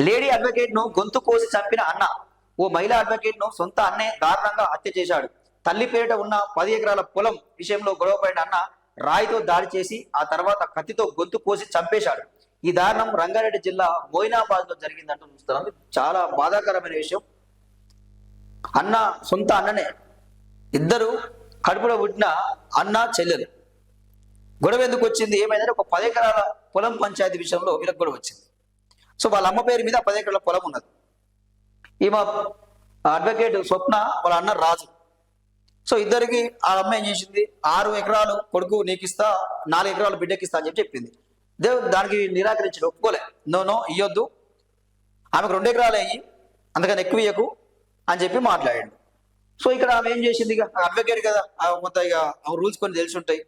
Lady advocate ను గొంతు కోసి చంపిన అన్న. ఓ మహిళా అడ్వకేట్ ను సొంత అన్నే దారుణంగా హత్య చేశాడు. తల్లి పేరిట ఉన్న 10 ఎకరాల పొలం విషయంలో గొడవపడిన అన్న రాయితో దాడి చేసి ఆ తర్వాత కత్తితో గొంతు కోసి చంపేశాడు. ఈ దారుణం రంగారెడ్డి జిల్లా మోయినాబాద్ లో జరిగిందంటూ చూస్తున్నాం. చాలా బాధాకరమైన విషయం. అన్న సొంత అన్ననే, ఇద్దరు కడుపులో పుట్టిన అన్న చెల్లెలు. గొడవ ఎందుకు వచ్చింది, ఏమైందంటే ఒక 10 ఎకరాల పొలం పంచాయతీ విషయంలో వీళ్ళకి గొడవ వచ్చింది. సో వాళ్ళ అమ్మ పేరు మీద 10 ఎకరాల పొలం ఉన్నది. ఈమె అడ్వకేట్ స్వప్న, వాళ్ళ అన్న రాజు. సో ఇద్దరికి ఆ అమ్మ ఏం చేసింది, 6 ఎకరాలు కొడుకు నీకు ఇస్తా, 4 ఎకరాలు బిడ్డకి ఇస్తా అని చెప్పి చెప్పింది. దానికి నిరాకరించాడు, ఒప్పుకోలే. నో ఇయ్యొద్దు, ఆమెకు 2 ఎకరాలు అయ్యి అందుకని ఎక్కువ ఇయ్యకు అని చెప్పి మాట్లాడాడు. సో ఇక్కడ ఆమె ఏం చేసింది, ఇక అడ్వకేట్ కదా, కొంత ఇక రూల్స్ కొన్ని తెలిసి ఉంటాయి.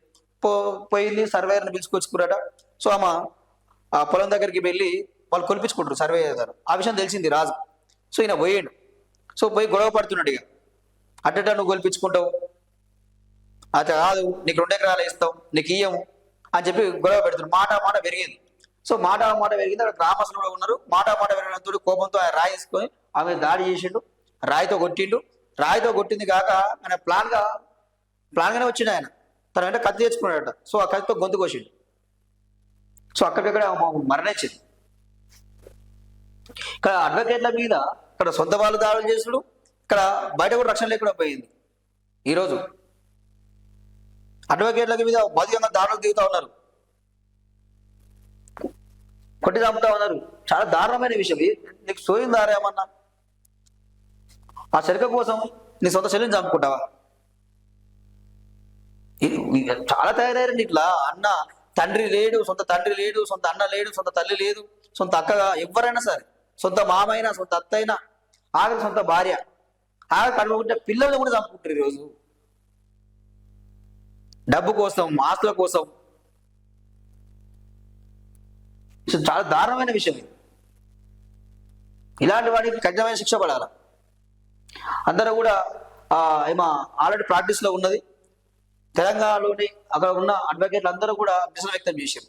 పోయింది, సర్వేయర్ని పిలుచుకొచ్చుకురాట. సో ఆమె ఆ పొలం దగ్గరికి వెళ్ళి వాళ్ళు కొలిపించుకుంటారు సర్వేయర్ గారు. ఆ విషయం తెలిసింది రాజు. సో ఈయన పోయాడు. సో పోయి గొడవ పడుతున్నాడు. ఇక అడ్డట నువ్వు కొలిపించుకుంటావు, అది కాదు, నీకు 2 ఎకరాలు ఇస్తావు, నీకు ఇయ్యము అని చెప్పి గొడవ పెడుతున్నాడు. మాట పెరిగింది. సో మాట పెరిగింది. అక్కడ గ్రామస్తులు కూడా ఉన్నారు. మాట పెరిగినంతో కోపంతో ఆయన రాయి తీసుకొని ఆమె దాడి చేసిండు, రాయితో కొట్టిండు. రాయితో కొట్టింది కాక ఆయన ప్లాన్గానే వచ్చిండు. ఆయన తన వెంట కత్తి తెచ్చుకున్నాడట. సో ఆ కత్తితో గొంతు కోసిండు. సో అక్కడికక్కడ మరణించింది. ఇక్కడ అడ్వకేట్ల మీద ఇక్కడ సొంత వాళ్ళు దాడులు చేసుడు, ఇక్కడ బయట కూడా రక్షణ లేకుండా పోయింది. ఈరోజు అడ్వకేట్ల మీద బతికంగా దాడులకు దిగుతా ఉన్నారు, కొట్టి చంపుతా ఉన్నారు. చాలా దారుణమైన విషయం. నీకు సోయిందారా ఏమన్నా? ఆ చెరక కోసం నీ సొంత చెల్లిని చంపుకుంటావా? చాలా తయారయ్యారండి ఇట్లా. అన్న తండ్రి లేడు, సొంత తండ్రి లేడు, సొంత అన్న లేడు, సొంత తల్లి లేదు, సొంత అక్కగా ఎవరైనా సరే, సొంత మామైనా, సొంత అత్త అయినా, ఆఖరి సొంత భార్య, ఆఖరి కడుపుకుంటే పిల్లల్ని కూడా చంపుకుంటారు ఈరోజు. డబ్బు కోసం, ఆస్తుల కోసం. చాలా దారుణమైన విషయం. ఇలాంటి వాడికి కఠినమైన శిక్ష పడాలి. అందరూ కూడా ఏమో ఆల్రెడీ ప్రాక్టీస్లో ఉన్నది. తెలంగాణలోని అక్కడ ఉన్న అడ్వకేట్లు అందరూ కూడా నిరసన వ్యక్తం చేశారు.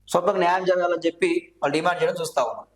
స్వల్పంగా న్యాయం జరగాలని చెప్పి వాళ్ళు డిమాండ్ చేయడం చూస్తా ఉన్నాం.